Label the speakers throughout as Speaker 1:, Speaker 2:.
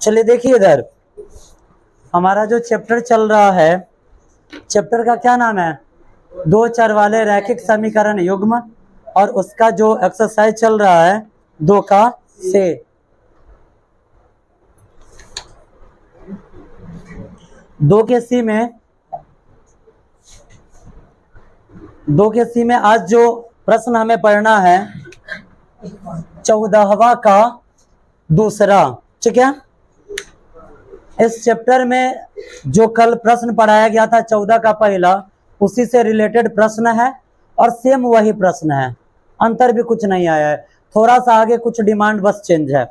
Speaker 1: चलिए देखिए इधर हमारा जो चैप्टर चल रहा है, चैप्टर का क्या नाम है, दो चर वाले रैखिक समीकरण युग्म, और उसका जो एक्सरसाइज चल रहा है 2 का से। दो के सी में आज जो प्रश्न हमें पढ़ना है 14वां का दूसरा, ठीक है। इस चैप्टर में जो कल प्रश्न पढ़ाया गया था 14 का पहला, उसी से रिलेटेड प्रश्न है और सेम वही प्रश्न है, अंतर भी कुछ नहीं आया है, थोड़ा सा आगे कुछ डिमांड बस चेंज है।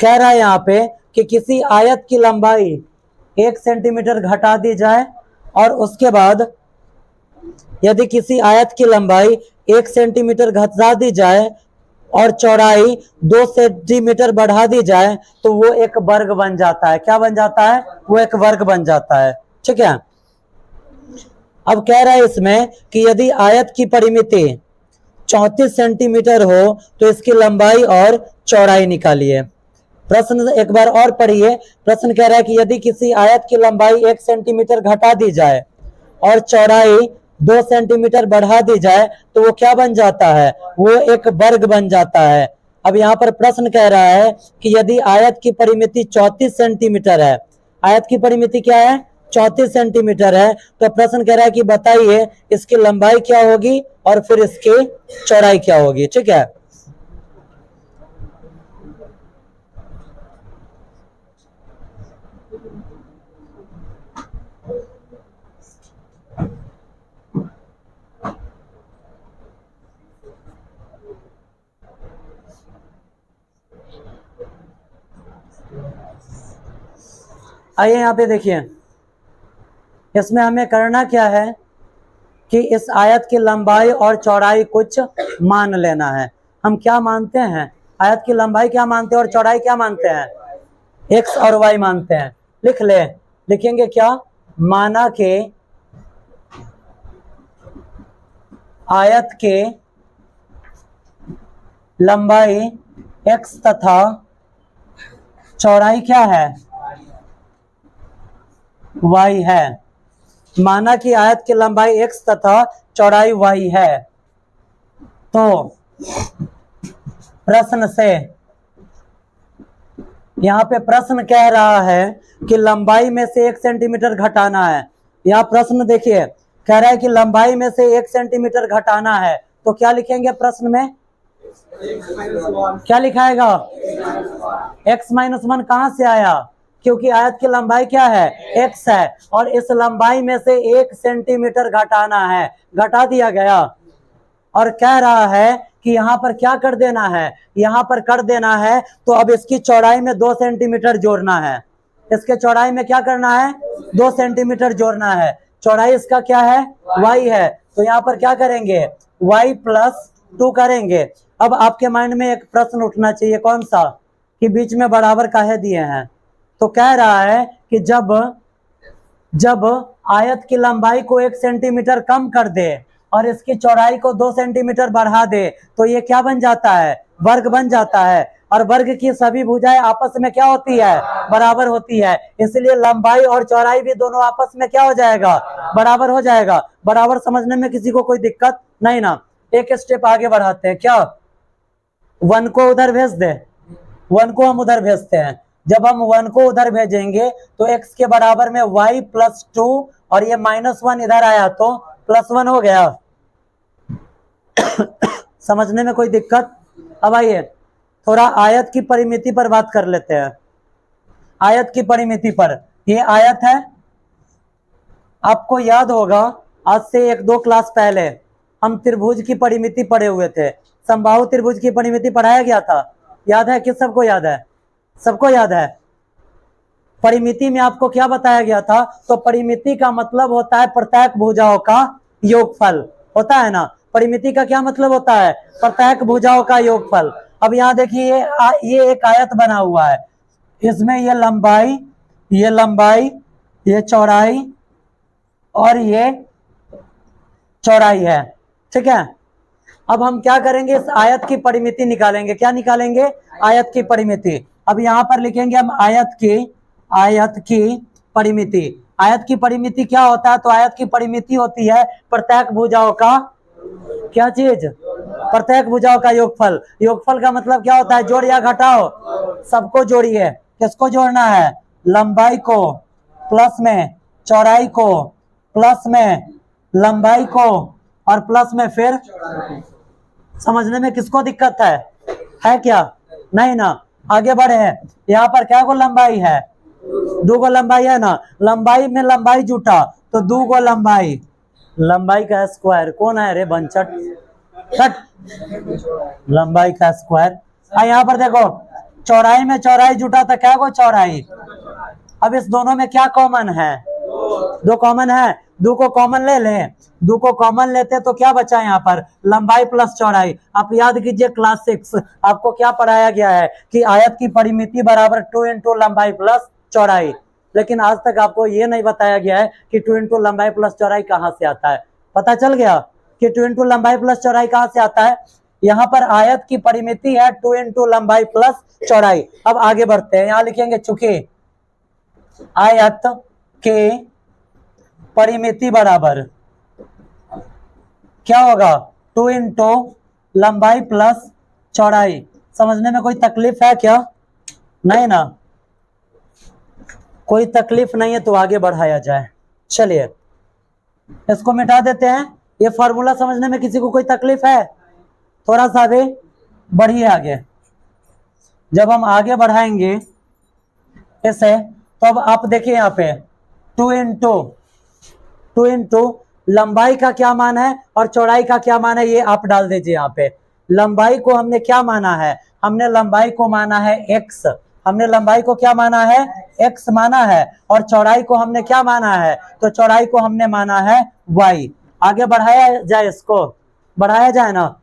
Speaker 1: कह रहा है यहाँ पे कि किसी आयत की लंबाई 1 सेंटीमीटर घटा दी जाए और उसके बाद यदि किसी आयत की लंबाई 1 सेंटीमीटर घटा दी जाए और चौड़ाई 2 सेंटीमीटर बढ़ा दी जाए तो वो एक वर्ग बन जाता है। क्या बन जाता है? वो एक वर्ग बन जाता है, ठीक है। अब कह रहा है इसमें कि यदि आयत की परिमिति 34 सेंटीमीटर हो तो इसकी लंबाई और चौड़ाई निकालिए। प्रश्न एक बार और पढ़िए। प्रश्न कह रहा है कि यदि किसी आयत की लंबाई 1 सेंटीमीटर घटा दी जाए और चौड़ाई 2 सेंटीमीटर बढ़ा दी जाए तो वो क्या बन जाता है? वो एक वर्ग बन जाता है। अब यहाँ पर प्रश्न कह रहा है कि यदि आयत की परिमिति 34 सेंटीमीटर है, आयत की परिमिति क्या है? 34 सेंटीमीटर है, तो प्रश्न कह रहा है कि बताइए इसकी लंबाई क्या होगी और फिर इसकी चौड़ाई क्या होगी, ठीक है। आइए यहाँ पे देखिए, इसमें हमें करना क्या है कि इस आयत की लंबाई और चौड़ाई कुछ मान लेना है। हम क्या मानते हैं? आयत की लंबाई क्या मानते हैं और चौड़ाई क्या मानते हैं? x और y मानते हैं। लिख ले, लिखेंगे क्या? माना के आयत के लंबाई x तथा चौड़ाई क्या है? y है। माना कि आयत की लंबाई x तथा चौड़ाई y है, तो प्रश्न से यहाँ पे प्रश्न कह रहा है कि लंबाई में से 1 सेंटीमीटर घटाना है। यहाँ प्रश्न देखिए, कह रहा है कि लंबाई में से 1 सेंटीमीटर घटाना है, तो क्या लिखेंगे प्रश्न में? क्या लिखाएगा? x माइनस 1 कहाँ से आया? क्योंकि आयत की लंबाई क्या है? x है, और इस लंबाई में से 1 सेंटीमीटर घटाना है, घटा दिया गया। और कह रहा है कि यहाँ पर क्या कर देना है? यहाँ पर कर देना है, तो अब इसकी चौड़ाई में 2 सेंटीमीटर जोड़ना है। इसके चौड़ाई में क्या करना है? 2 सेंटीमीटर जोड़ना है। चौड़ाई इसका क्या है? y है, तो यहाँ पर क्या करेंगे? y प्लस 2 करेंगे। अब आपके माइंड में एक प्रश्न उठना चाहिए, कौन सा? कि बीच में बराबर काहे दिए हैं? तो कह रहा है कि जब आयत की लंबाई को 1 सेंटीमीटर कम कर दे और इसकी चौड़ाई को 2 सेंटीमीटर बढ़ा दे तो ये क्या बन जाता है? वर्ग बन जाता है। और वर्ग की सभी भुजाएं आपस में क्या होती है? बराबर होती है। इसलिए लंबाई और चौड़ाई भी दोनों आपस में क्या हो जाएगा? बराबर हो जाएगा। बराबर समझने में किसी को कोई दिक्कत नहीं ना। एक स्टेप आगे बढ़ाते हैं, क्या 1 को उधर भेज दे? 1 को हम उधर भेजते हैं। जब हम 1 को उधर भेजेंगे तो x के बराबर में y प्लस 2 और ये -1 इधर आया तो +1 हो गया। समझने में कोई दिक्कत? अब आइए थोड़ा आयत की परिमिति पर बात कर लेते हैं। आयत की परिमिति पर, ये आयत है, आपको याद होगा आज से 1-2 क्लास पहले हम त्रिभुज की परिमिति पढ़े हुए थे। समबाहु त्रिभुज की परिमिति पढ़ाया गया था, याद है? किस सबको याद है? सबको याद है। परिमिति में आपको क्या बताया गया था? तो परिमिति का मतलब होता है प्रत्येक भुजाओं का योगफल, होता है ना। परिमिति का क्या मतलब होता है? प्रत्येक भुजाओं का योगफल। अब यहाँ देखिए ये एक आयत बना हुआ है, इसमें ये लंबाई, ये चौड़ाई और ये चौड़ाई है, ठीक है। अब हम क्या करेंगे? इस आयत की परिमिति निकालेंगे। क्या निकालेंगे? आयत की परिमिति। अब यहाँ पर लिखेंगे हम आयत की परिमिति। आयत की परिमिति क्या होता है? तो आयत की परिमिति होती है प्रत्येक भुजाओं का क्या चीज? प्रत्येक भुजाओं का योगफल। योगफल का मतलब क्या होता है? जोड़ या घटाओ, सबको जोड़िए। किसको जोड़ना है? लंबाई को प्लस में चौड़ाई को, प्लस में लंबाई को, और प्लस में फिर समझने में किसको दिक्कत है क्या? नहीं ना। आगे बढ़े हैं। यहाँ पर क्या को लंबाई है? 2 गो लंबाई है ना। लंबाई में लंबाई जुटा तो 2 गो लंबाई, लंबाई का स्क्वायर कौन है रे बंचट? लंबाई का स्क्वायर। यहाँ पर देखो चौड़ाई में चौड़ाई जुटा तो क्या को चौड़ाई। अब इस दोनों में क्या कॉमन है? 2 कॉमन है। 2 को कॉमन ले लें। 2 को कॉमन लेते तो क्या बचा यहाँ पर? लंबाई प्लस चौड़ाई। आप याद कीजिए क्लास 6 आपको क्या पढ़ाया गया है कि आयत की परिमिति बराबर 2 इंटू लंबाई प्लस चौड़ाई। लेकिन आज तक आपको ये नहीं बताया गया है कि 2 इंटू लंबाई प्लस चौड़ाई कहाँ से आता है। पता चल गया कि 2 इंटू लंबाई प्लस चौड़ाई कहाँ से आता है? यहाँ पर आयत की परिमिति है 2 इंटू लंबाई प्लस चौड़ाई। अब आगे बढ़ते हैं। यहाँ लिखेंगे चूंकि आयत के परिमिति बराबर क्या होगा? 2 इंटू लंबाई प्लस चौड़ाई। समझने में कोई तकलीफ है क्या? नहीं ना। कोई तकलीफ नहीं है तो आगे बढ़ाया जाए। चलिए इसको मिटा देते हैं। ये फॉर्मूला समझने में किसी को कोई तकलीफ है? थोड़ा सा भी बढ़िए आगे। जब हम आगे बढ़ाएंगे इसे तो अब आप देखिए यहाँ पे 2 इंटू लंबाई का क्या मान है और चौड़ाई का क्या मान है, ये आप डाल दीजिए यहाँ पे। लंबाई को हमने क्या माना है? हमने लंबाई को माना है x। हमने लंबाई को क्या माना है? x माना है। और चौड़ाई को हमने क्या माना है? तो चौड़ाई को हमने माना है y। आगे बढ़ाया जाए, इसको बढ़ाया जाए ना।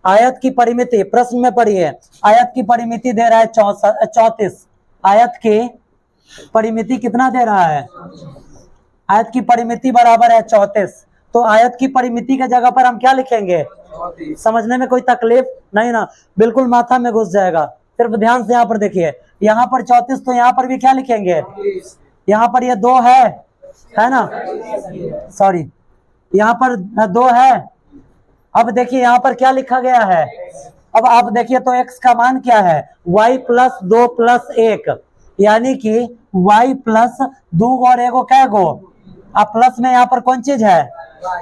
Speaker 1: आयत की परिमिति प्रश्न में पढ़िए। आयत की परिमिति दे रहा है 34। आयत की परिमिति कितना दे रहा है? आयत की परिमिति बराबर है 34। तो आयत की परिमिति के जगह पर हम क्या लिखेंगे? समझने में कोई तकलीफ नहीं ना। बिल्कुल माथा में घुस जाएगा। सिर्फ ध्यान से यहाँ पर देखिए। यहाँ पर 34 तो यहाँ पर भी क्या लिखेंगे? यहाँ पर ये 2 है ना, सॉरी यहाँ पर 2 है। अब देखिए यहाँ पर क्या लिखा गया है? अब आप देखिए तो x का मान क्या है? y प्लस 2 प्लस 1, यानी कि y प्लस 2 और 1 क्या गो? अब प्लस में यहाँ पर कौन चीज है?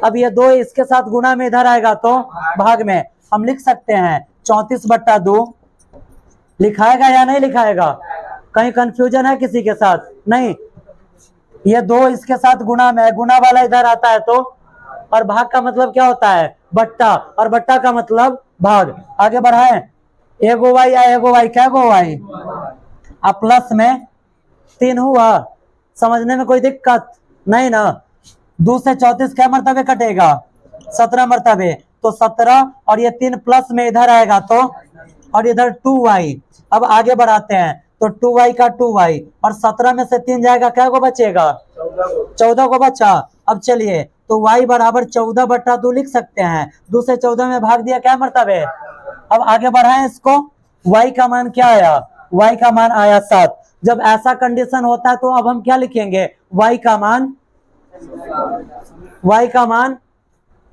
Speaker 1: अब ये 2 इसके साथ गुणा में इधर आएगा तो भाग में हम लिख सकते हैं 34/2। लिखाएगा या नहीं लिखाएगा? कहीं कंफ्यूजन है किसी के साथ? नहीं। ये 2 इसके साथ गुणा में है, गुणा वाला इधर आता है तो, और भाग का मतलब क्या होता है? बट्टा, और बट्टा का मतलब भाग। आगे बढ़ाएं। एगो वाई या एगो वाई क्या गो वाई? अब प्लस में 3 हुआ। समझने में कोई दिक्कत नहीं ना। 2 से 34 क्या मरतबे कटेगा? 17 मरतबे। तो 17 और ये 3 प्लस में इधर आएगा तो, और इधर 2y। अब आगे बढ़ाते हैं तो 2y का 2y और 17 में से 3 जाएगा, क्या को बचेगा? 14 को बचा। अब चलिए तो y बराबर 14/2 लिख सकते हैं। 2 से 14 में भाग दिया, क्या मरतबे? अब आगे बढ़ाएं इसको। y का मान क्या आया? y का मान आया 7। जब ऐसा कंडीशन होता है तो अब हम क्या लिखेंगे? y का मान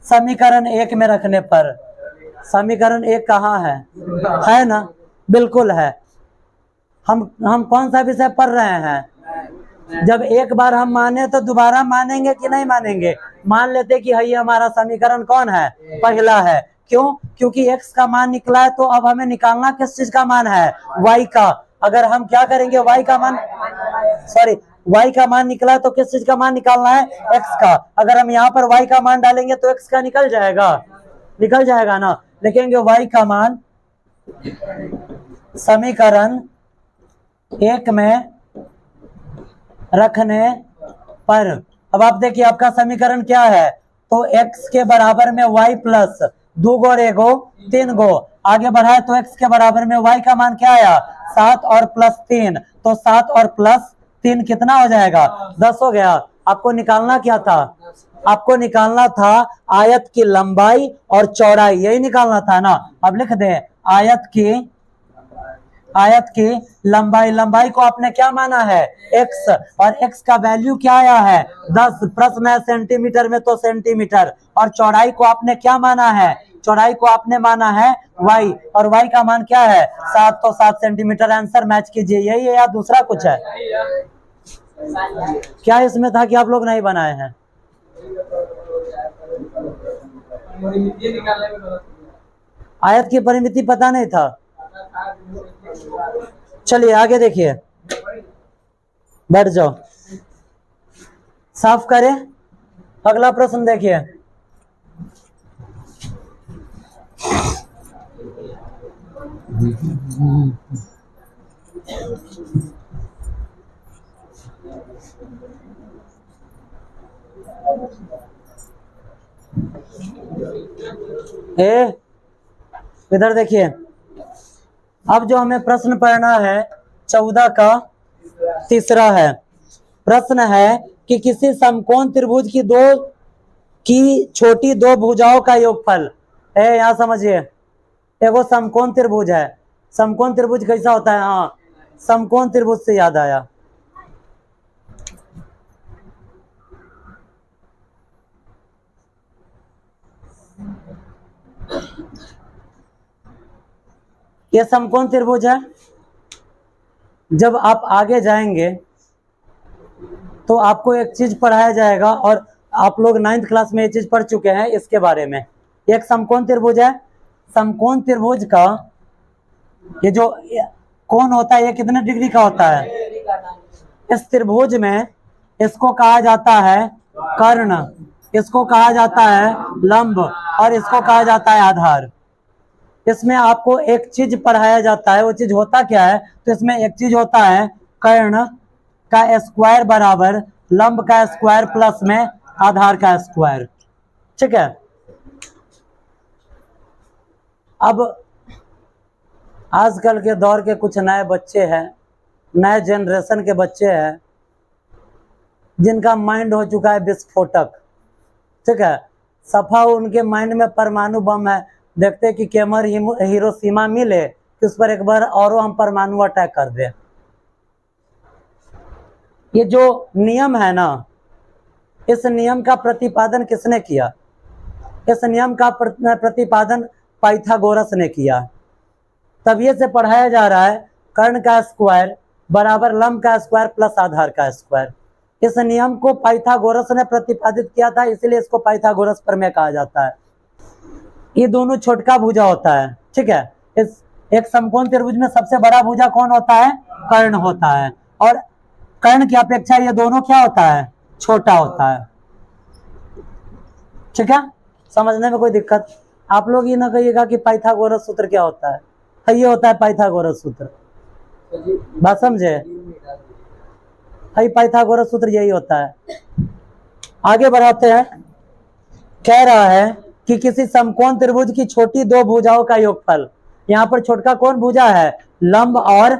Speaker 1: समीकरण 1 में रखने पर। समीकरण 1 कहाँ है ना? बिल्कुल है। हम कौन सा विषय पढ़ रहे हैं? जब एक बार हम माने तो दोबारा मानेंगे कि नहीं मानेंगे? मान लेते कि ये हमारा समीकरण कौन है? पहला है। क्यों? क्योंकि x का मान निकला है तो अब हमें निकालना किस चीज का मान है? y का। अगर हम क्या करेंगे? y का मान निकला तो किस चीज का मान निकालना है? x का। अगर हम यहाँ पर y का मान डालेंगे तो x का निकल जाएगा ना। लिखेंगे y का मान समीकरण 1 में रखने पर। अब आप देखिए आपका समीकरण क्या है? तो x के बराबर में y प्लस 2 गो 1 गो 3 गो। आगे बढ़ाए तो x के बराबर में y का मान क्या आया? 7 और प्लस 3। तो 7 और प्लस 3 कितना हो जाएगा? 10 हो गया। आपको निकालना क्या था? आपको निकालना था आयत की लंबाई और चौड़ाई, यही निकालना था ना। अब लिख दे आयत की आयत की लंबाई, लंबाई को आपने क्या माना है x, और x का वैल्यू क्या आया है 10, प्रश्न है सेंटीमीटर में तो सेंटीमीटर, और चौड़ाई को आपने क्या माना है, चौड़ाई को आपने माना है y, और y का मान क्या है 7, तो 7 सेंटीमीटर। आंसर मैच कीजिए, यही है या दूसरा कुछ है? क्या इसमें था कि आप लोग नहीं बनाए हैं? आयत की परिमिति पता नहीं था। चलिए आगे देखिए, बैठ जाओ, साफ करें। अगला प्रश्न देखिए, इधर देखिए। अब जो हमें प्रश्न पढ़ना है 14 का तीसरा है। प्रश्न है कि किसी समकोण त्रिभुज की छोटी दो भुजाओं का योगफल है। यहाँ समझिए, एगो समकोण त्रिभुज है। समकोण त्रिभुज कैसा होता है? हाँ, समकोण त्रिभुज से याद आया। ये समकोण त्रिभुज है। जब आप आगे जाएंगे तो आपको एक चीज पढ़ाया जाएगा, और आप लोग 9th क्लास में ये चीज पढ़ चुके हैं इसके बारे में। एक समकोण त्रिभुज है। समकोण त्रिभुज का ये जो कोण होता है ये कितने डिग्री का होता है? इस त्रिभुज में इसको कहा जाता है कर्ण, इसको कहा जाता है लंब, और इसको कहा जाता है आधार। इसमें आपको एक चीज पढ़ाया जाता है, वो चीज होता क्या है? तो इसमें एक चीज होता है कर्ण का स्क्वायर बराबर लंब का स्क्वायर प्लस में आधार का स्क्वायर। ठीक है। अब आजकल के दौर के कुछ नए बच्चे हैं, नए जनरेशन के बच्चे हैं, जिनका माइंड हो चुका है विस्फोटक। ठीक है, सफा उनके माइंड में परमाणु बम है। देखते कि केमर हिरोशिमा मिले कि उस पर एक बार और हम परमाणु अटैक कर दे। ये जो नियम है ना, इस नियम का प्रतिपादन किसने किया? इस नियम का प्रतिपादन पाइथागोरस ने किया। तभी से पढ़ाया जा रहा है कर्ण का स्क्वायर बराबर लंब का स्क्वायर प्लस आधार का स्क्वायर। इस नियम को पाइथागोरस ने प्रतिपादित किया था, इसलिए इसको पाइथागोरस प्रमेय कहा जाता है। ये दोनों छोटका भुजा होता है। ठीक है, इस एक समकोण त्रिभुज में सबसे बड़ा भुजा कौन होता है? कर्ण होता है, और कर्ण की अपेक्षा ये दोनों क्या होता है? छोटा होता है। ठीक है, समझने में कोई दिक्कत? आप लोग ये ना कहिएगा कि पाइथागोरस सूत्र क्या होता है। ये होता है पाइथागोरस सूत्र। बात समझे? पाइथागोरस सूत्र यही होता है। आगे बढ़ाते हैं। कह रहा है कि किसी समकोण त्रिभुज की छोटी दो भुजाओं का योगफल। यहाँ पर छोटका कौन भुजा है? लंब और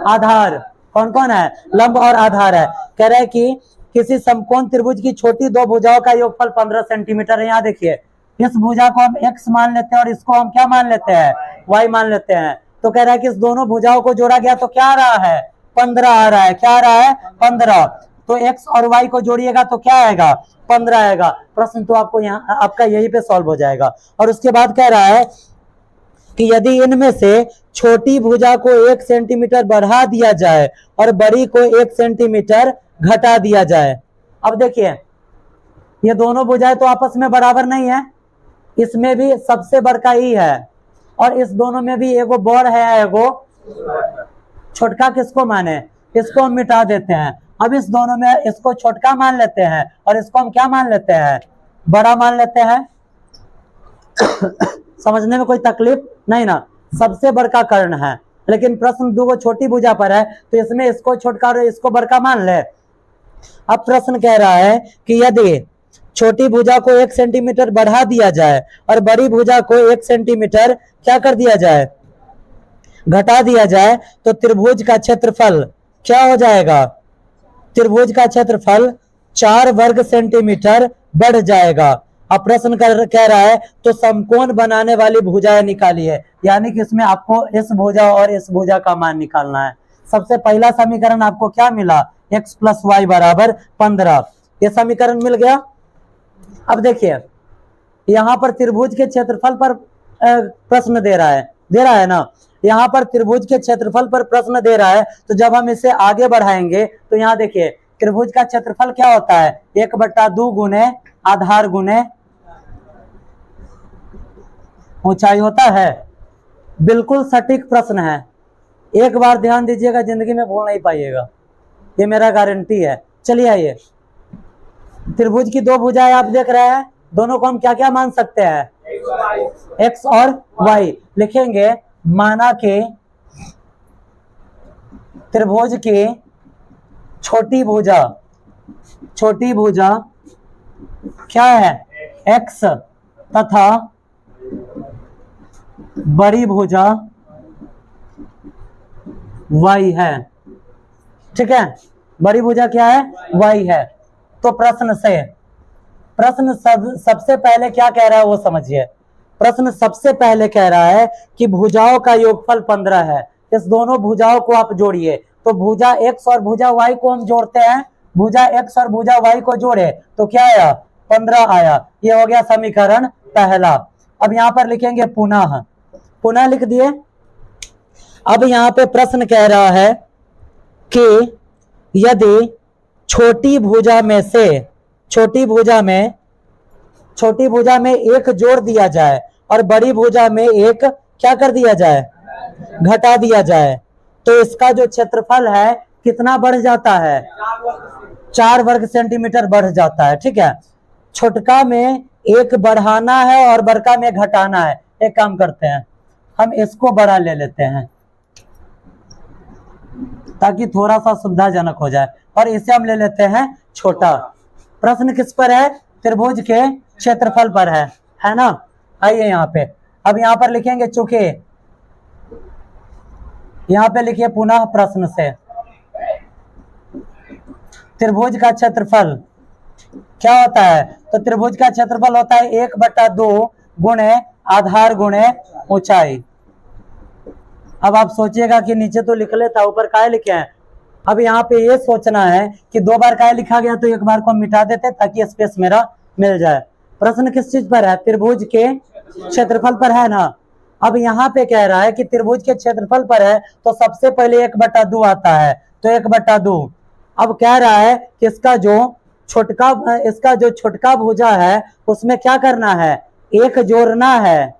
Speaker 1: आधार। कौन कौन है? लंब और आधार है। कह रहा है कि किसी समकोण त्रिभुज की छोटी दो भुजाओं का योगफल 15 सेंटीमीटर है। यहाँ देखिए, इस भुजा को हम x मान लेते हैं और इसको हम क्या मान लेते हैं? y मान लेते हैं। तो कह रहा है कि इस दोनों भुजाओं को जोड़ा गया तो क्या आ रहा है? 15 आ रहा है। क्या आ रहा है? 15। तो x और y को जोड़िएगा तो क्या आएगा? 15 आएगा। प्रश्न तो आपको यहाँ आपका यहीं पे सॉल्व हो जाएगा। और उसके बाद कह रहा है कि यदि इनमें से छोटी भुजा को 1 सेंटीमीटर बढ़ा दिया जाए और बड़ी को 1 सेंटीमीटर घटा दिया जाए। अब देखिए, ये दोनों भुजाएं तो आपस में बराबर नहीं है, इसमें भी सबसे बड़का ही है, और इस दोनों में भी एगो बड़ है एगो छोटका। किसको माने? इसको हम मिटा देते हैं। अब इस दोनों में इसको छोटका मान लेते हैं और इसको हम क्या मान लेते हैं? बड़ा मान लेते हैं। समझने में कोई तकलीफ नहीं ना? सबसे बड़का कर्ण है, लेकिन प्रश्न दो छोटी भुजा पर है, तो इसमें इसको छोटका और इसको बड़का मान ले। अब प्रश्न कह रहा है कि यदि छोटी भुजा को 1 सेंटीमीटर बढ़ा दिया जाए और बड़ी भुजा को 1 सेंटीमीटर क्या कर दिया जाए? घटा दिया जाए, तो त्रिभुज का क्षेत्रफल क्या हो जाएगा? त्रिभुज का क्षेत्रफल 4 वर्ग सेंटीमीटर बढ़ जाएगा। अब प्रश्न कह रहा है तो समकोण बनाने वाली भुजाएं निकालिए, यानी कि इसमें आपको इस भुजा और इस भुजा का मान निकालना है। सबसे पहला समीकरण आपको क्या मिला, x + y = 15, ये समीकरण मिल गया। अब देखिए यहाँ पर त्रिभुज के क्षेत्रफल पर प्रश्न दे रहा है ना, यहाँ पर त्रिभुज के क्षेत्रफल पर प्रश्न दे रहा है। तो जब हम इसे आगे बढ़ाएंगे तो यहाँ देखिए त्रिभुज का क्षेत्रफल क्या होता है, 1/2 गुने आधार गुने ऊंचाई होता है। बिल्कुल सटीक प्रश्न है, एक बार ध्यान दीजिएगा, जिंदगी में भूल नहीं पाइएगा, ये मेरा गारंटी है। चलिए आइए, त्रिभुज की दो भुजाएं आप देख रहे हैं, दोनों को हम क्या क्या मान सकते हैं, x और y लिखेंगे। माना के त्रिभुज की छोटी भुजा क्या है, x तथा बड़ी भुजा y है, ठीक है। बड़ी भुजा क्या है, y है। तो प्रश्न सबसे पहले क्या कह रहा है वो समझिए। प्रश्न सबसे पहले कह रहा है कि भुजाओं का योगफल 15 है। इस दोनों भुजाओं को आप जोड़िए, तो भुजा x और भुजा y को हम जोड़ते हैं, भुजा x और भुजा y को जोड़े तो क्या आया, 15 आया। ये हो गया समीकरण पहला। अब यहाँ पर लिखेंगे पुनः लिख दिए। अब यहाँ पे प्रश्न कह रहा है कि यदि छोटी भुजा में एक जोड़ दिया जाए और बड़ी भुजा में एक क्या कर दिया जाए, घटा दिया जाए, तो इसका जो क्षेत्रफल है कितना बढ़ जाता है, 4 वर्ग सेंटीमीटर बढ़ जाता है, ठीक है। छोटका में एक बढ़ाना है और बड़का में घटाना है। एक काम करते हैं, हम इसको बड़ा ले लेते हैं ताकि थोड़ा सा सुविधाजनक हो जाए, और इसे हम ले लेते हैं छोटा। प्रश्न किस पर है, त्रिभुज के क्षेत्रफल पर है ना। आइए यहाँ पे, अब यहाँ पर लिखेंगे, चूंकि यहाँ पे लिखिए पुनः प्रश्न से त्रिभुज का क्षेत्रफल क्या होता है, तो त्रिभुज का क्षेत्रफल होता है 1/2 गुणे आधार गुणे ऊंचाई। अब आप सोचिएगा कि नीचे तो लिख लेता, ऊपर काहे लिखे हैं। अब यहाँ पे ये सोचना है कि 2 बार काहे लिखा गया, तो एक बार को हम मिटा देते ताकि स्पेस मेरा मिल जाए। प्रश्न किस चीज पर है, त्रिभुज के क्षेत्रफल पर है ना। अब यहाँ पे कह रहा है कि त्रिभुज के क्षेत्रफल पर है, तो सबसे पहले 1/2 आता है, तो 1/2। अब कह रहा है कि इसका जो छोटका भुजा है उसमें क्या करना है, एक जोड़ना है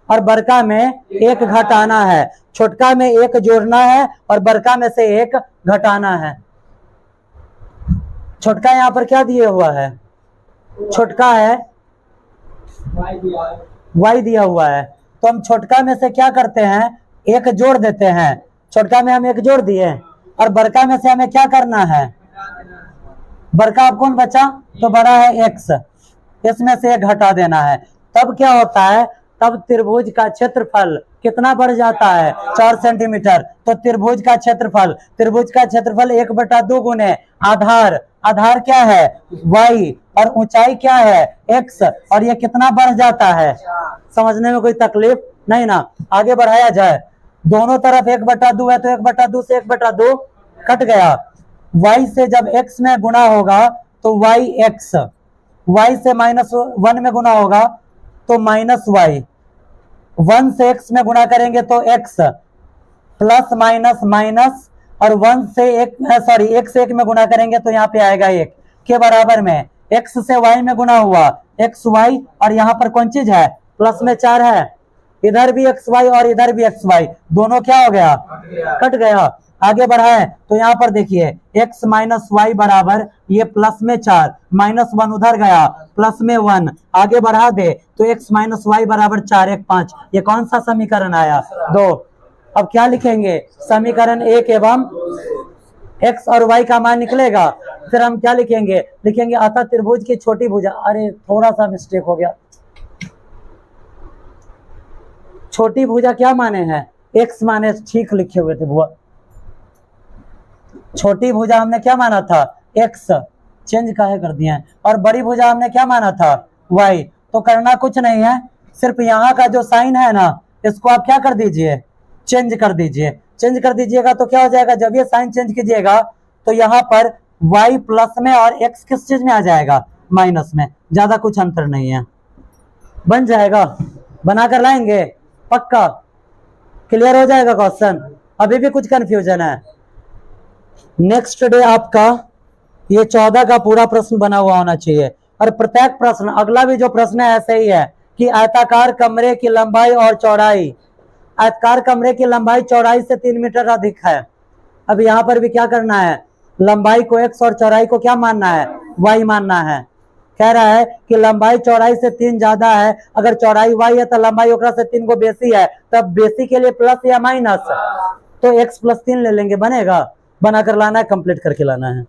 Speaker 1: और बड़का में एक घटाना है। छोटका में एक जोड़ना है और बड़का में से एक घटाना है। छोटका यहाँ पर क्या दिया हुआ है, छोटका है y दिया हुआ है, तो हम छोटका में से क्या करते हैं, एक जोड़ देते हैं। छोटका में हम एक जोड़ दिए और बड़का में से हमें क्या करना है, बड़का अब कौन बचा, तो बड़ा है x, इसमें से एक घटा देना है। तब क्या होता है, तब त्रिभुज का क्षेत्रफल कितना बढ़ जाता है, 4 सेंटीमीटर। तो त्रिभुज का क्षेत्रफल 1/2 गुने आधार क्या है, y, और ऊंचाई क्या है, x, और ये कितना बढ़ जाता है। समझने में कोई तकलीफ नहीं ना। आगे बढ़ाया जाए, दोनों तरफ 1/2 है, तो 1/2 से 1/2 कट गया। y से जब x में गुणा होगा तो yx, y से -1 में गुणा होगा तो -y, 1 से x में गुणा करेंगे तो x, प्लस माइनस माइनस, और 1 से 1 से 1 में गुणा करेंगे तो यहाँ पे आएगा 1 के बराबर में x से y में गुणा हुआ xy, और यहाँ पर कौन चीज है, प्लस में 4 है, इधर भी xy और इधर भी xy, दोनों क्या हो गया, कट गया। आगे बढ़ाए तो यहाँ पर देखिए x - y बराबर ये प्लस में 4, -1 उधर गया, प्लस में 1, आगे बढ़ा दे तो x - y बराबर 4 1 5। ये कौन सा समीकरण आया, 2। अब क्या लिखेंगे, समीकरण 1 एवं x और y का मान निकलेगा। फिर हम क्या लिखेंगे, अतः त्रिभुज की छोटी भुजा, अरे थोड़ा सा मिस्टेक हो गया, छोटी भुजा क्या माने हैं, x माने, ठीक लिखे हुए थे बुआ, छोटी भुजा हमने क्या माना था, x, चेंज काहे कर दिए हैं, और बड़ी भुजा हमने क्या माना था, y, तो करना कुछ नहीं है, सिर्फ यहाँ का जो साइन है ना, इसको आप क्या कर दीजिए, चेंज कर दीजिए। चेंज कर दीजिएगा तो क्या हो जाएगा, जब ये साइन चेंज कीजिएगा तो यहाँ पर y प्लस में और x किस चीज में आ जाएगा, माइनस में। ज्यादा कुछ अंतर नहीं है, बन जाएगा, बनाकर लाएंगे पक्का, क्लियर हो जाएगा क्वेश्चन। अभी भी कुछ कंफ्यूजन है? नेक्स्ट डे आपका ये 14 का पूरा प्रश्न बना हुआ होना चाहिए, और प्रत्येक प्रश्न, अगला भी जो प्रश्न है ऐसे ही है कि आयताकार कमरे की लंबाई और चौड़ाई, आयताकार कमरे की लंबाई चौड़ाई से 3 मीटर अधिक है। अब यहाँ पर भी क्या करना है, लंबाई को x और चौड़ाई को क्या मानना है, y मानना है। कह रहा है कि लंबाई चौड़ाई से 3 ज्यादा है, अगर चौड़ाई y है तो लंबाई ओकरा से 3 को बेसी है, तब बेसी के लिए प्लस या माइनस, तो x प्लस 3 ले लेंगे, बनेगा। बनाकर लाना है, कंप्लीट करके लाना है।